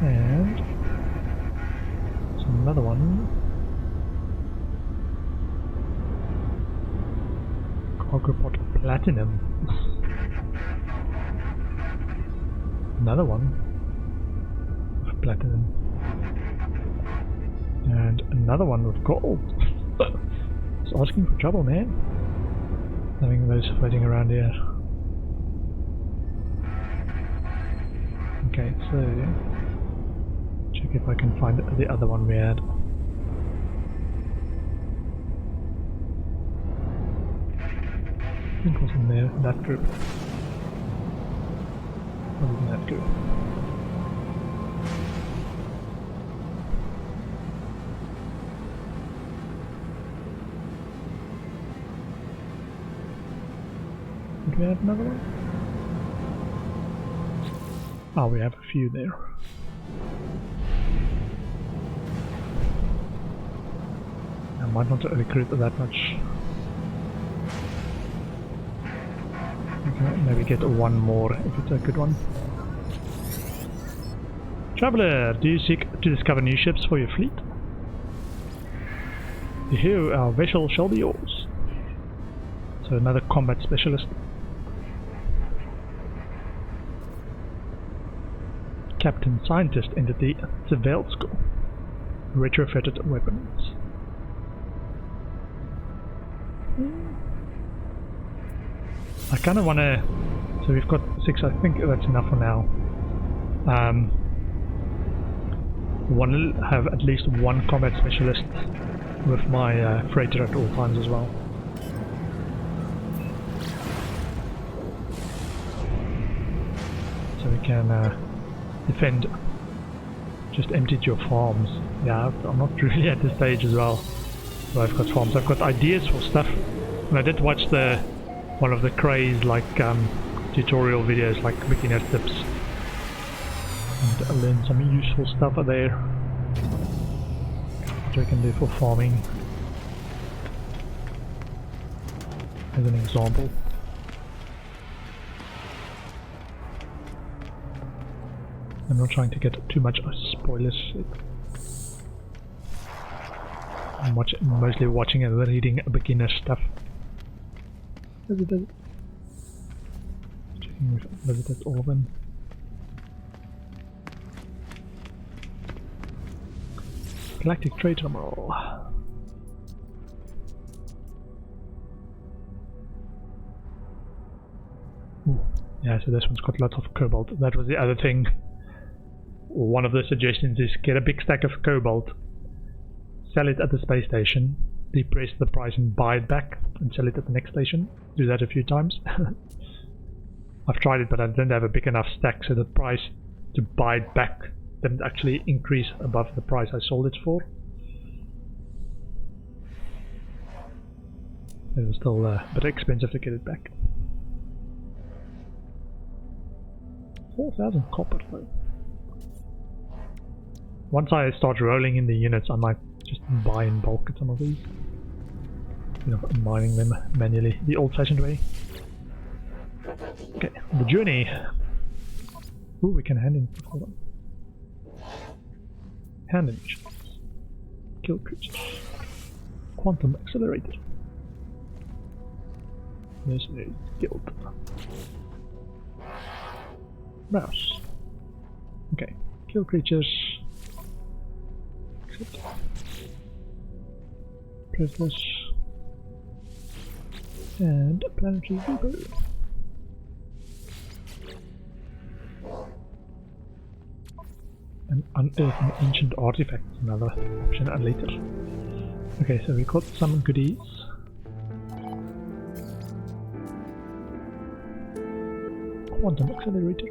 And there's another one. Cargo pot platinum. Another one with platinum. And another one with gold. It's asking for trouble, man. Having those floating around here. Okay, so check if I can find the other one we had. I think it was in there, that group. What is in that group? Did we have another one? Oh, we have a few there. I might not recruit that much. Okay, maybe get one more if it's a good one. Traveler, do you seek to discover new ships for your fleet? Here, our vessel shall be yours. So another combat specialist. Captain Scientist Entity, Surveilled School. Retrofitted weapons. I kind of want to... So we've got 6, I think that's enough for now. Want to have at least one combat specialist with my freighter at all times as well. So we can defend. Just emptied your farms. Yeah, I'm not really at this stage as well. So I've got farms. I've got ideas for stuff. And I did watch one of the craze tutorial videos like beginner tips. And I learned some useful stuff there. What I can do for farming. As an example. I'm not trying to get too much spoilers. I'm mostly watching and reading beginner stuff. Visited. Checking if I visited all of them. Galactic Trade Terminal. Ooh. Yeah, so this one's got lots of cobalt. That was the other thing. One of the suggestions is get a big stack of cobalt, sell it at the space station, depress the price and buy it back and sell it at the next station. Do that a few times. I've tried it, but I didn't have a big enough stack, so the price to buy it back didn't actually increase above the price I sold it for. It was still a bit expensive to get it back. 4,000 copper though. Once I start rolling in the units, I might just buy in bulk at some of these. You know, mining them manually, the old-fashioned way. Okay, the journey. Ooh, we can hand in. Hold on. Hand in missions. Kill creatures. Quantum accelerator. Mercenary guild. Mouse. Okay, kill creatures. Prisoners. And planetary depot. And unearth an ancient artifact, another option later. Okay, so we got some goodies. Quantum accelerator.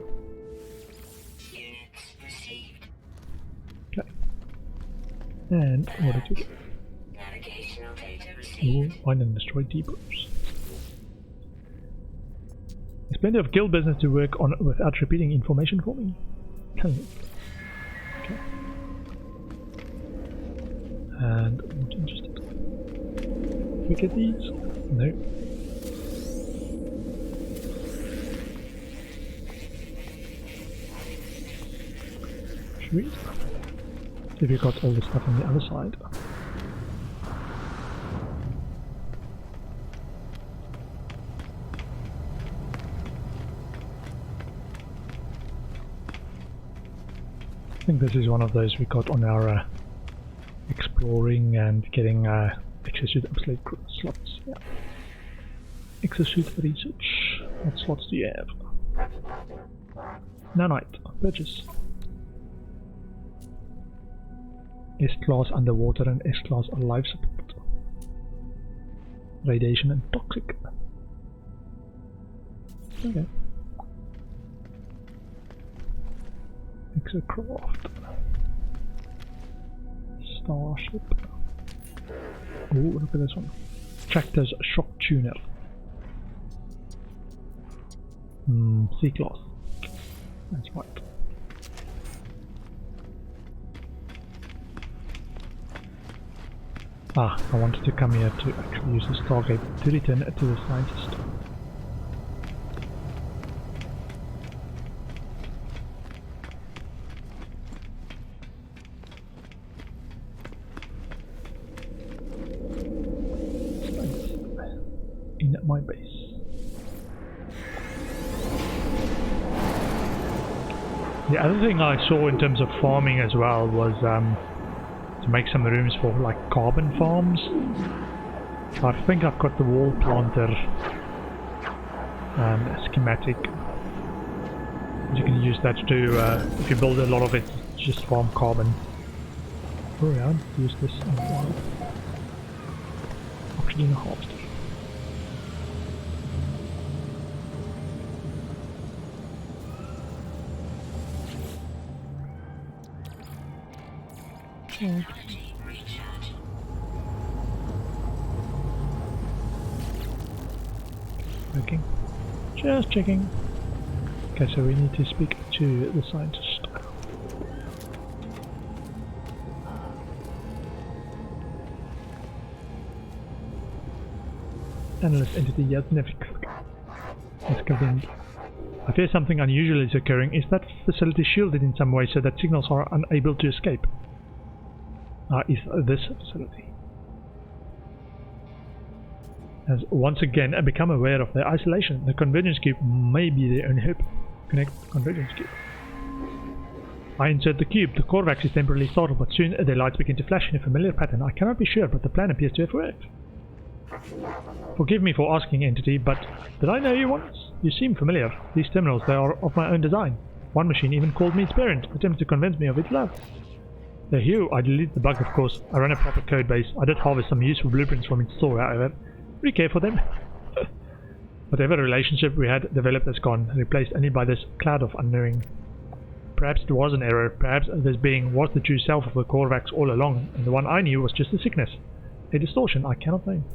Okay. And what did you get? Ooh, find and destroy depots. There's plenty of guild business to work on without repeating information for me. Okay. And I'm not interested. We get these? No. Sweet. See if we got all the stuff on the other side. I think this is one of those we got on our exploring and getting exosuit obsolete slots. Yeah. Exosuit research. What slots do you have? Nanite. Purchase. S-class underwater and S-class life support. Radiation and toxic. Okay. Exocraft. Starship. Oh, look at this one. Tractor's shock tuner. C-class. That's right. Ah, I wanted to come here to actually use the Stargate to return it to the scientist. In my base. The other thing I saw in terms of farming as well was to make some rooms for like carbon farms. I think I've got the wall planter schematic. You can use that to, if you build a lot of it, just farm carbon. Oh yeah, use this on the wild. Oxygen harvester. Checking. Just checking. Okay, so we need to speak to the scientist. Analyst entity Yasnevik. I fear something unusual is occurring. Is that facility shielded in some way so that signals are unable to escape? Is this facility has once again become aware of their isolation. The convergence cube may be their only hope. Connect convergence cube. I insert the cube. The Korvax is temporarily startled, but soon their lights begin to flash in a familiar pattern. I cannot be sure, but the plan appears to have worked. Forgive me for asking, entity, but did I know you once? You seem familiar. These terminals, they are of my own design. One machine even called me its parent, attempted to convince me of its love. The Hue, I deleted the bug, of course. I ran a proper code base. I did harvest some useful blueprints from its store, however. We care for them. Whatever relationship we had developed has gone, replaced only by this cloud of unknowing. Perhaps it was an error. Perhaps this being was the true self of the Korvax all along, and the one I knew was just a sickness. A distortion, I cannot name.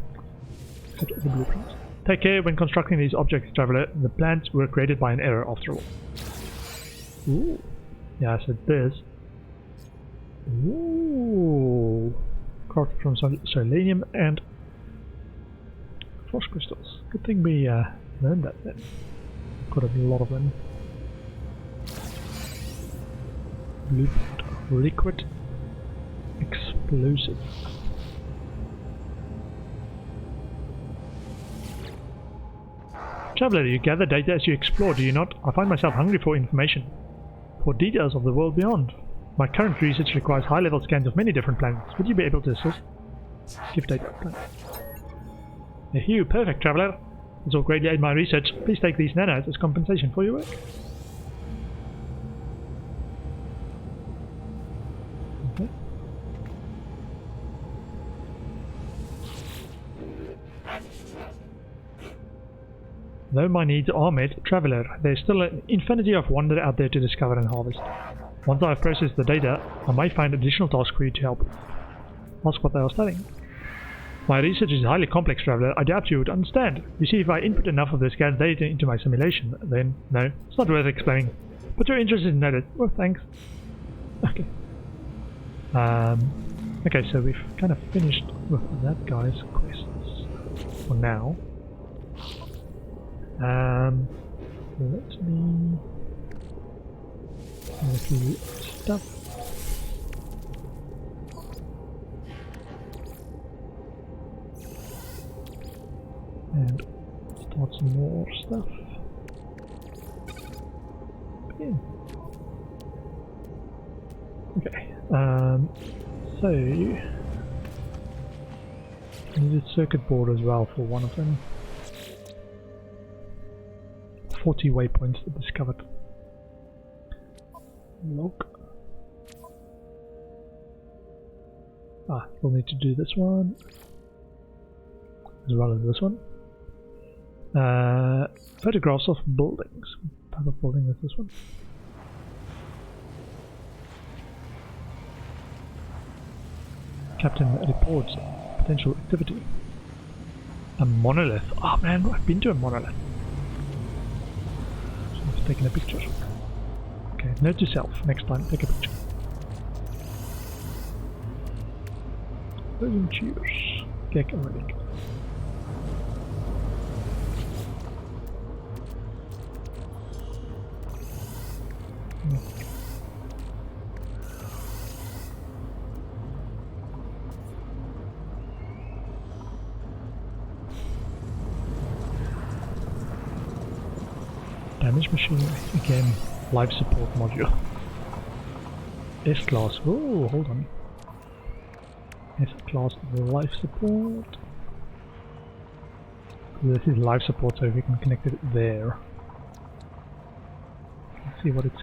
Except the blueprints. Take care when constructing these objects, Traveler. The plans were created by an error, after all. Ooh. Yeah, so this. Ooh. Crafted from selenium and frost crystals. Good thing we learned that then. Got a lot of them. Blueprint. Liquid explosive. Traveler, you gather data as you explore, do you not? I find myself hungry for information. For details of the world beyond. My current research requires high-level scans of many different planets. Would you be able to assist? Give data. A Hue, perfect, Traveler. This will greatly aid my research. Please take these nanotes as compensation for your work. Okay. Though my needs are met, Traveler, there is still an infinity of wonder out there to discover and harvest. Once I have processed the data, I might find additional tasks for you to help. Ask what they are studying. My research is highly complex, Traveler. I doubt you would understand. You see, if I input enough of the scanned data into my simulation, then no, it's not worth explaining. But you're interested in that. Well, thanks. Okay. Okay, so we've kind of finished with that guy's quests for now. Let me stuff. in. Okay, so I need a circuit board as well for one of them. 40 waypoints discovered. Log. We'll need to do this one as well as this one. Photographs of buildings. What type of building is this one? Captain reports potential activity. A monolith. Oh man, I've been to a monolith. So I've taken a picture. Okay, note to self, next time take a picture. Frozen cheers. Gek and relic. Damage machine again. Life support module. S-class. Oh, hold on. S-class life support. This is life support, so we can connect it there. Let's see what it's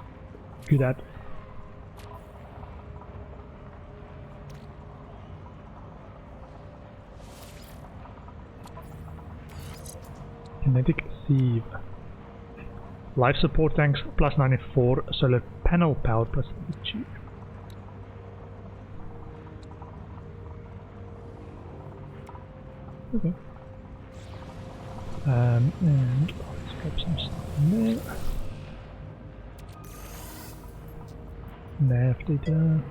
good at. Kinetic sieve. Life support tanks plus 94, solar panel power plus 82. Okay. And let's drop some stuff in there. Nav data.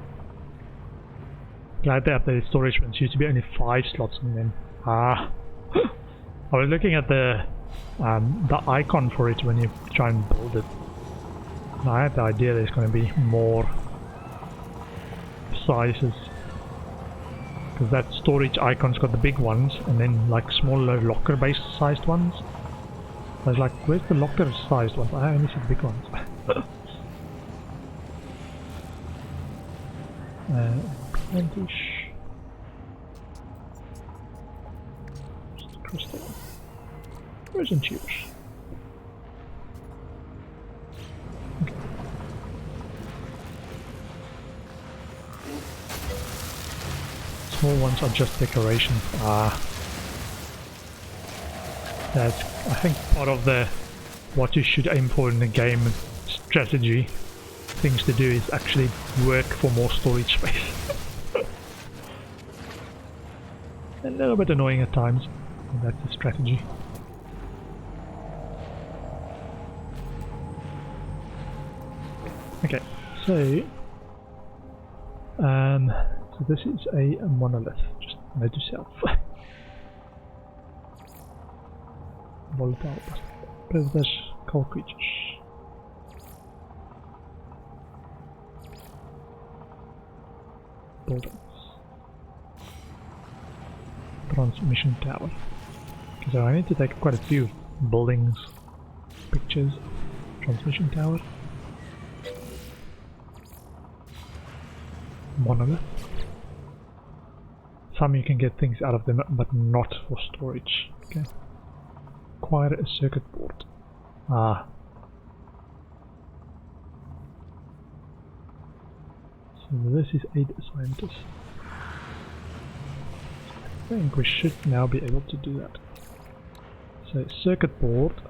Glad they updated storage ones. Used to be only 5 slots on them. I was looking at the icon for it when you try and build it. And I had the idea there's going to be more sizes. Because that storage icon's got the big ones and then like smaller locker based sized ones. I was like, where's the locker sized ones? I only see the big ones. Plantish. Just across there. Frozen cheers. Okay. Small ones are just decoration. That's, I think, part of the what you should aim for in the game strategy things to do is actually work for more storage space. A little bit annoying at times, but that's the strategy. Okay, so this is a monolith, just note to self. Volatile predators, cold creatures. Buildings. Transmission tower. Okay, so I need to take quite a few buildings pictures. Transmission tower. Monolith. Some you can get things out of them, but not for storage. Okay. Acquire a circuit board. So this is 8 scientists. I think we should now be able to do that. So circuit board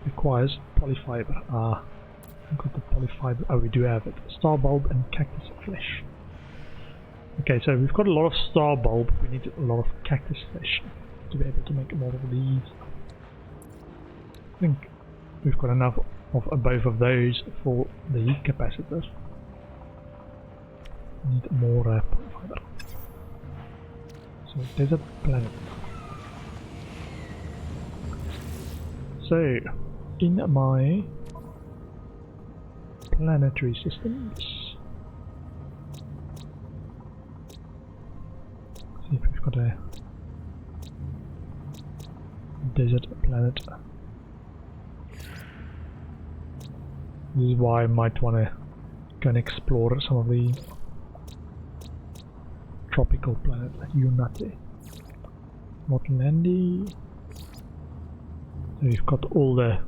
requires polyfiber. I've got the polyfiber. Oh, we do have it. Star bulb and cactus flesh. Okay, so we've got a lot of star bulb. We need a lot of cactus flesh to be able to make more of these. I think we've got enough of both of those for the heat capacitor. Need more polyfiber. So desert planet. So in my planetary systems, see if we've got a desert planet. This is why I might want to go and explore some of the tropical planet like Unate. Mortlandi. So you've got all the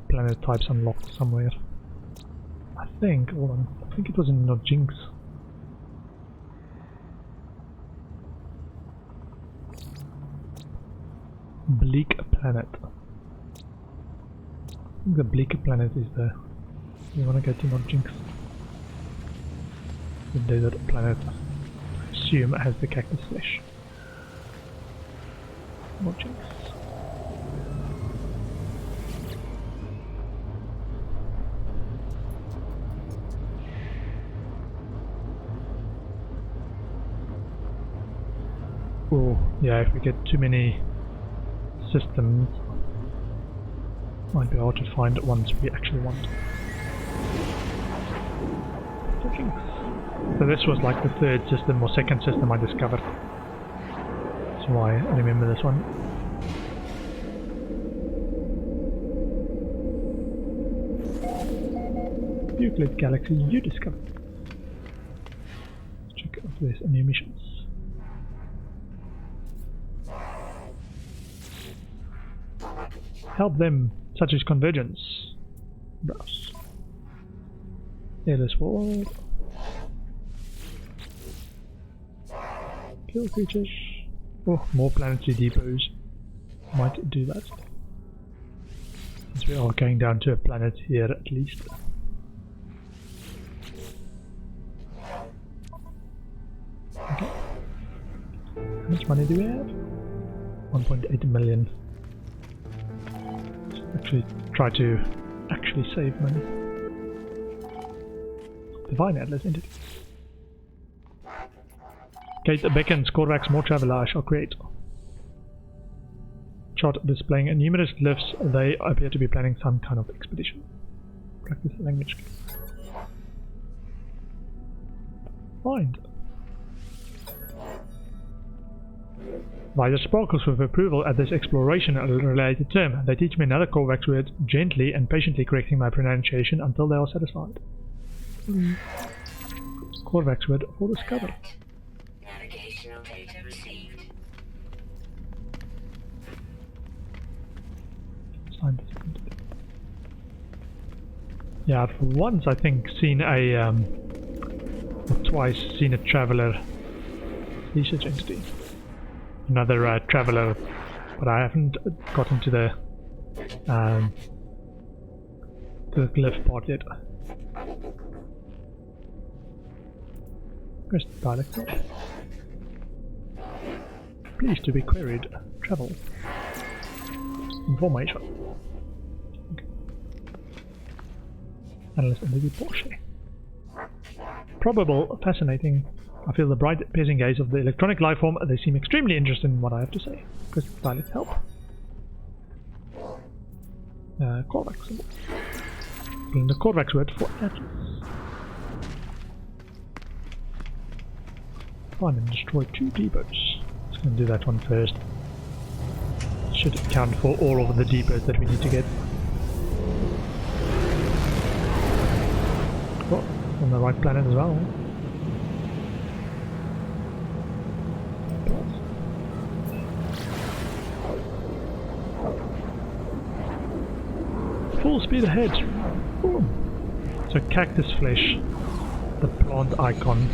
planet types unlocked somewhere. I think, hold on, I think it was in Nojinx. Bleak planet. I think the bleak planet is the... You wanna go to Nojinx? The desert planet. I assume it has the cactus flesh. Nojinx. Oh, yeah, if we get too many systems, might be hard to find ones we actually want. So this was like the third system or second system I discovered. That's why I remember this one. Euclid Galaxy you discovered. Let's check if there's any missions. Help them, such as convergence. Browse. Airless world. Kill creatures. Oh, more planetary depots. Might do that. Since we are going down to a planet here at least. Okay. How much money do we have? 1.8 million. Actually try to actually save money. Divine Atlas Entity. Gate beckons, Corvax, more traveler I shall create. Chart displaying numerous glyphs, they appear to be planning some kind of expedition. Practice language. Find. Visor sparkles with approval at this exploration-related term. They teach me another Corvax word, gently and patiently correcting my pronunciation until they are satisfied. Corvax word for discovered. Navigational data received. Yeah, I've once I think seen a or twice seen a traveler research entity. Another traveler, but I haven't gotten to the glyph part yet. Where's the dialect? Please to be queried. Travel. Information. Okay. Analyst entity Porsche. Probable, fascinating. I feel the bright, piercing gaze of the electronic life form. They seem extremely interested in what I have to say. Because dialect help. Corvax symbol. And the Corvax word for Atlas. Find and destroy 2 depots. Let's go and do that one first. Should account for all of the depots that we need to get. Oh, on the right planet as well. Full speed ahead. Ooh. So cactus flesh, the plant icon,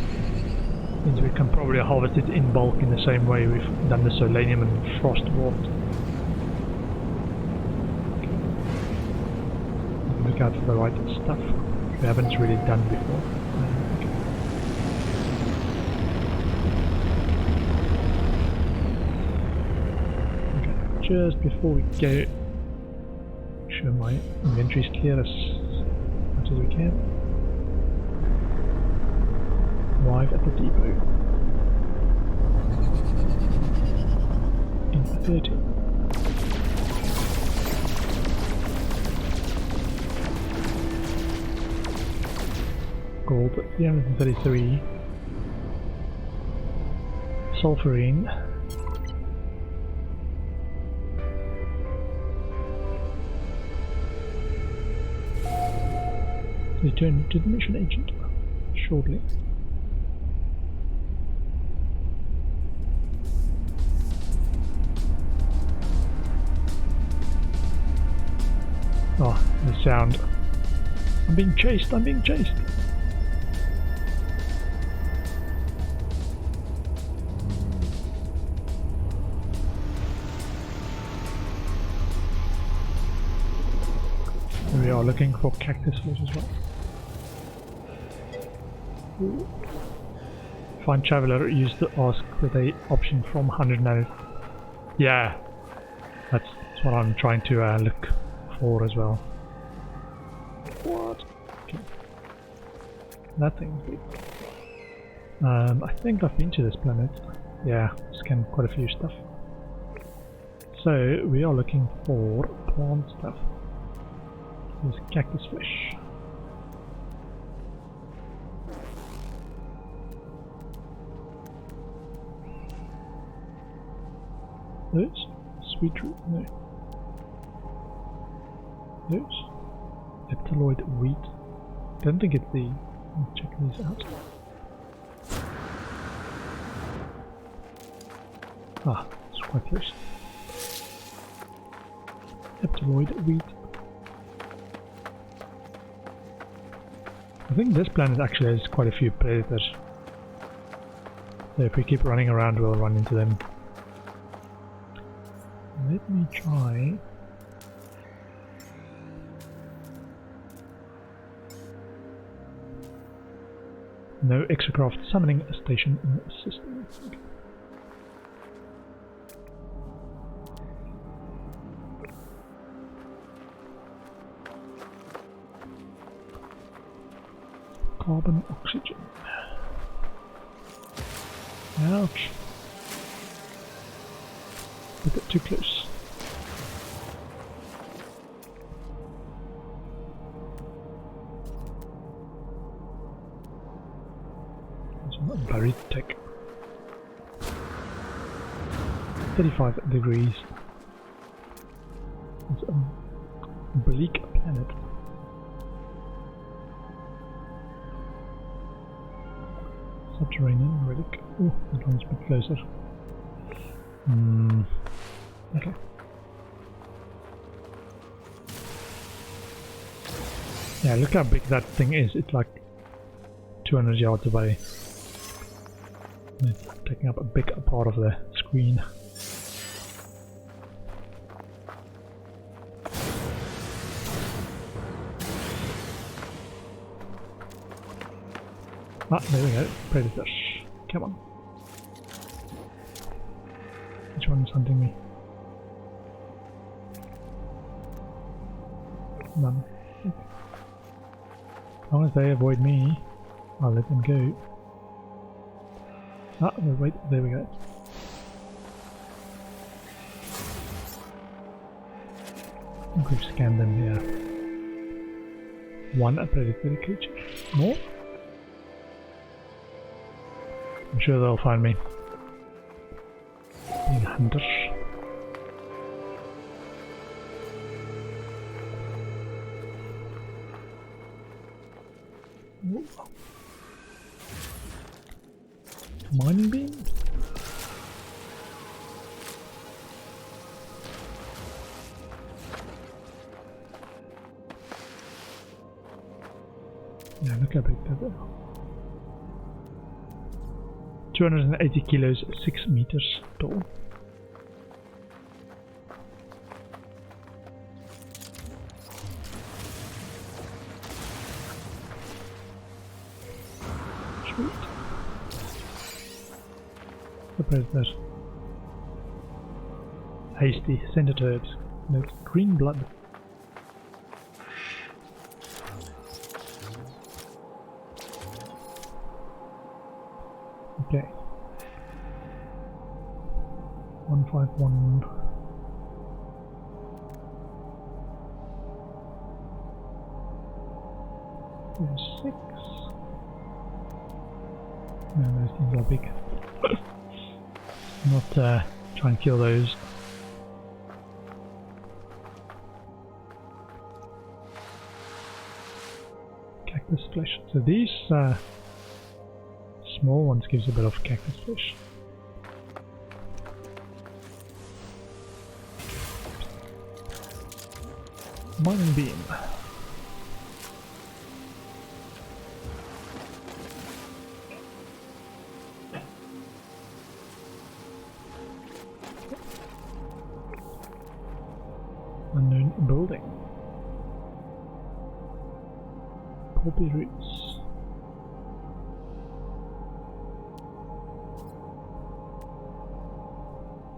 means we can probably harvest it in bulk in the same way we've done the solanium and frostwort. Look out for the right stuff we haven't really done before. Okay, just before we go, sure my inventory is clear as much as we can. Arrive at the depot. In 30. Gold 333. Sulfurine. Return to the mission agent shortly. Oh, the sound. I'm being chased, I'm being chased. We are looking for cactus flesh as well. Ooh. Find traveler, use the ask with a option from 100 Yeah, that's what I'm trying to look for as well. What? Okay. Nothing big. I think I've been to this planet. Yeah, scanned quite a few stuff. So we are looking for plant stuff. There's cactus flesh. Those? Sweet root? No. Those? Eptaloid wheat. Don't think it's the... I'll check these out. Ah, it's quite close. Eptaloid wheat. I think this planet actually has quite a few predators. So if we keep running around, we'll run into them. Let me try. No exocraft summoning a station in the system. Okay. Carbon, oxygen. Ouch. A bit too close. There's a buried tech. 35 degrees. It's a bleak planet. Subterranean relic. Oh, that one's a bit closer. Okay. Yeah, look how big that thing is. It's like 200 yards away. It's taking up a big part of the screen. Ah, there we go. Predators. Come on. Which one's hunting me? None. Okay. As long as they avoid me, I'll let them go. Ah, no, wait, there we go. I think we've scanned them here. One predatory creature. More? I'm sure they'll find me. Being hunters. Ooh. Mining beam? Yeah, look how big that is. 280 kilos, 6 meters tall. Sweet. The predator. Hasty, scented herbs. Note green blood. Okay. 151. There's 6. No, those things are big. Not try and kill those. cactus flesh. So these small ones gives a bit of cactus flesh. Mining beam. Unknown building. Poppy roots.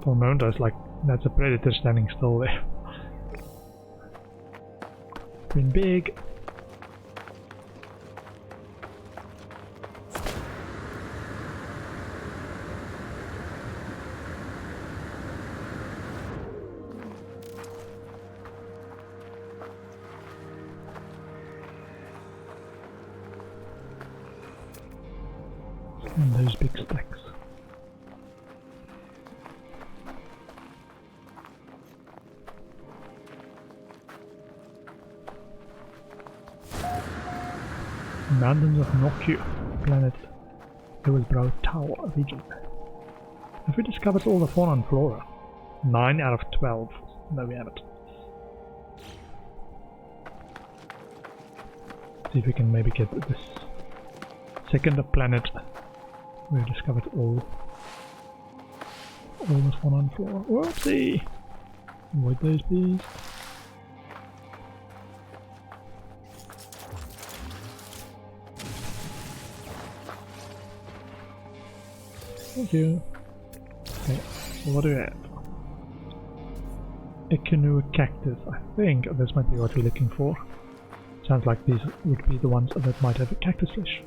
For a moment I was like, that's a predator standing still there. Been big. And those big stacks. Mountains of Noku, planet Hillsborough Tower region. Have we discovered all the fauna and flora? 9 out of 12. No, we haven't. See if we can maybe get this second planet. We've discovered all the fauna and flora. Whoopsie! Avoid those bees. Thank you. Okay, so what do we have? A canoe cactus. I think this might be what we're looking for. Sounds like these would be the ones that might have a cactus flesh.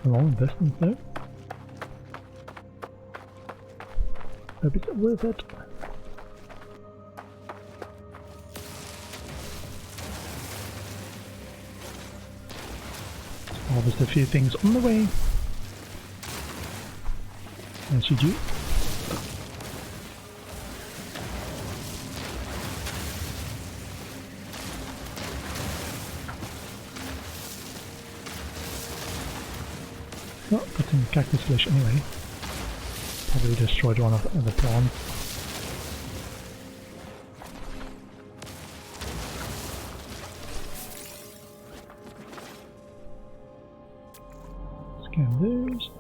A long distance though. Hope it's worth it. Harvest a few things on the way. As you do. Oh, got some cactus flesh anyway. Probably destroyed one of the plants. Scan those.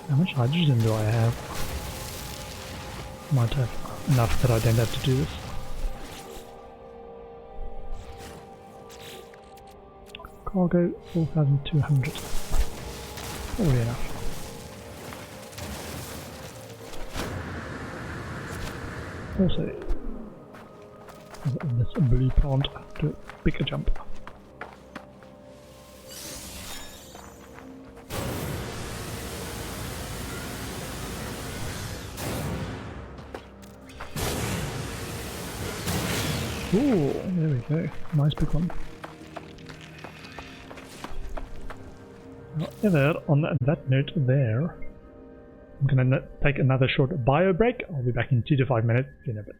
How much hydrogen do I have? Might have enough that I don't have to do this. Cargo 4,200. Probably enough. Also, this blue plant to a bigger jump. Ooh, there we go. Nice big one. However, on that note there, I'm gonna take another short bio break. I'll be back in 2 to 5 minutes in a bit.